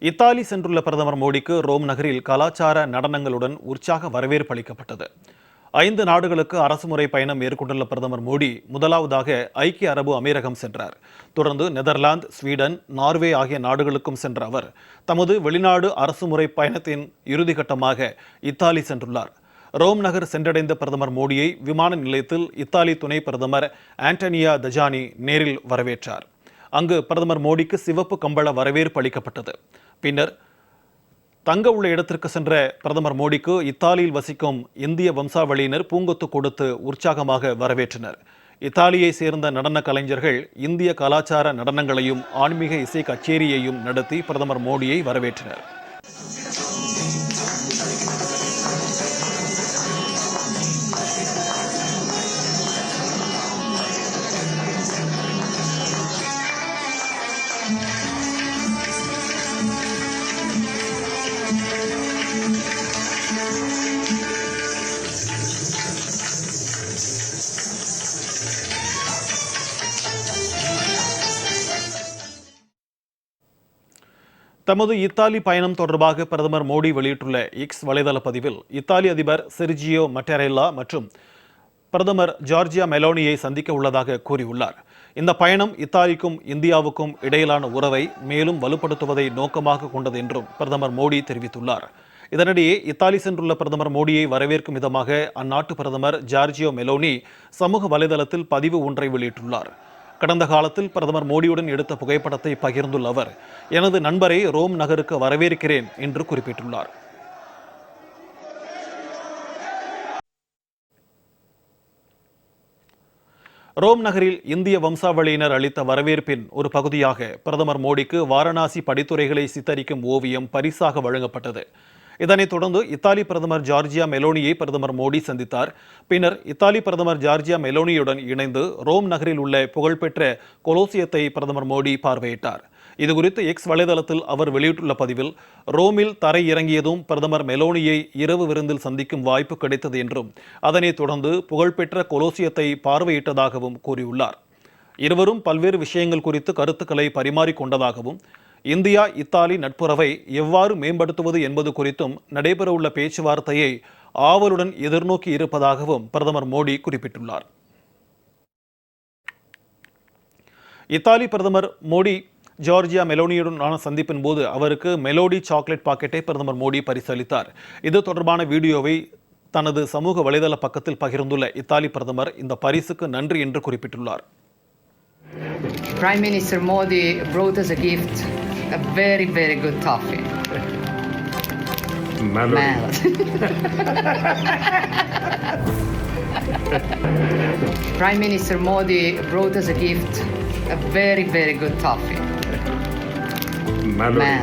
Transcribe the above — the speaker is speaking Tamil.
இத்தாலி சென்றுள்ள பிரதமர் மோடிக்கு ரோம் நகரில் கலாச்சார நடனங்களுடன் உற்சாக வரவேற்பு அளிக்கப்பட்டது. 5 நாடுகளுக்கு அரசுமுறை பயணம் மேற்கொண்டுள்ள பிரதமர் மோடி முதலாவதாக ஐக்கிய அரபு அமீரகம் சென்றார். தொடர்ந்து நெதர்லாந்து, ஸ்வீடன், நார்வே ஆகிய நாடுகளுக்கும் சென்ற அவர் தமது வெளிநாடு அரசுமுறை பயணத்தின் இறுதிக்கட்டமாக இத்தாலி சென்றுள்ளார். ரோம் நகர் சென்றடைந்த பிரதமர் மோடியை விமான நிலையத்தில் இத்தாலி துணை பிரதமர் ஆண்டனியா தஜானி நேரில் வரவேற்றார். அங்கு பிரதமர் மோடிக்கு சிவப்பு கம்பள வரவேற்பு அளிக்கப்பட்டது. பின்னர் தங்க உள்ள இடத்திற்கு சென்ற பிரதமர் மோடிக்கு இத்தாலியில் வசிக்கும் இந்திய வம்சாவளியினர் பூங்கொத்து கொடுத்து உற்சாகமாக வரவேற்றனர். இத்தாலியை சேர்ந்த நடன கலைஞர்கள் இந்திய கலாச்சார நடனங்களையும் ஆன்மீக இசை கச்சேரியையும் நடத்தி பிரதமர் மோடியை வரவேற்றனர். தமது இத்தாலி பயணம் தொடர்பாக பிரதமர் மோடி வெளியிட்டுள்ள எக்ஸ் வலைதள பதிவில் இத்தாலி அதிபர் செர்ஜியோ மட்டரெல்லா மற்றும் பிரதமர் ஜார்ஜியா மெலோனியை சந்திக்க உள்ளதாக கூறியுள்ளார். இந்த பயணம் இத்தாலிக்கும் இந்தியாவுக்கும் இடையிலான உறவை மேலும் வலுப்படுத்துவதை நோக்கமாக கொண்டது என்றும் பிரதமர் மோடி தெரிவித்துள்ளார். இதனிடையே இத்தாலி சென்றுள்ள பிரதமர் மோடியை வரவேற்கும் விதமாக அந்நாட்டு பிரதமர் ஜார்ஜியோ மெலோனி சமூக வலைதளத்தில் பதிவு ஒன்றை வெளியிட்டுள்ளார். கடந்த காலத்தில் பிரதமர் மோடியுடன் எடுத்த புகைப்படத்தை பகிர்ந்துள்ள அவர், எனது நண்பரை ரோம் நகருக்கு வரவேற்கிறேன் என்று குறிப்பிட்டுள்ளார். ரோம் நகரில் இந்திய வம்சாவளியினர் அளித்த வரவேற்பின் ஒரு பகுதியாக பிரதமர் மோடிக்கு வாரணாசி படித்துறைகளை சித்தரிக்கும் ஓவியம் பரிசாக வழங்கப்பட்டது. இதனைத் தொடர்ந்து இத்தாலி பிரதமர் ஜார்ஜியா மெலோனியை பிரதமர் மோடி சந்தித்தார். பின்னர் இத்தாலி பிரதமர் ஜார்ஜியா மெலோனியுடன் இணைந்து ரோம் நகரில் உள்ள புகழ்பெற்ற கொலோசியத்தை பிரதமர் மோடி பார்வையிட்டார். இதுகுறித்து எக்ஸ் வலைதளத்தில் அவர் வெளியிட்டுள்ள பதிவில், ரோமில் தரை இறங்கியதும் பிரதமர் மெலோனியை இரவு விருந்தில் சந்திக்கும் வாய்ப்பு கிடைத்தது என்றும் அதனைத் தொடர்ந்து புகழ்பெற்ற கொலோசியத்தை பார்வையிட்டதாகவும் கூறியுள்ளார். இருவரும் பல்வேறு விஷயங்கள் குறித்து கருத்துக்களை பரிமாறிக்கொண்டதாகவும் இந்தியா இத்தாலி நட்புறவை எவ்வாறு மேம்படுத்துவது என்பது குறித்தும் நடைபெறவுள்ள பேச்சுவார்த்தையை ஆவலுடன் எதிர்நோக்கி இருப்பதாகவும் பிரதமர் மோடி குறிப்பிட்டுள்ளார். இத்தாலி பிரதமர் மோடி ஜார்ஜியா மெலோனியுடனான சந்திப்பின் போது அவருக்கு மெலோடி சாக்லேட் பாக்கெட்டை பிரதமர் மோடி பரிசளித்தார். இது தொடர்பான வீடியோவை தனது சமூக வலைதள பக்கத்தில் பகிர்ந்துள்ள இத்தாலி பிரதமர் இந்த பரிசுக்கு நன்றி என்று குறிப்பிட்டுள்ளார். Prime Minister Modi brought us a gift, a very, very good toffee. Melody. Prime Minister Modi brought us a gift, a very, very good toffee. Melody.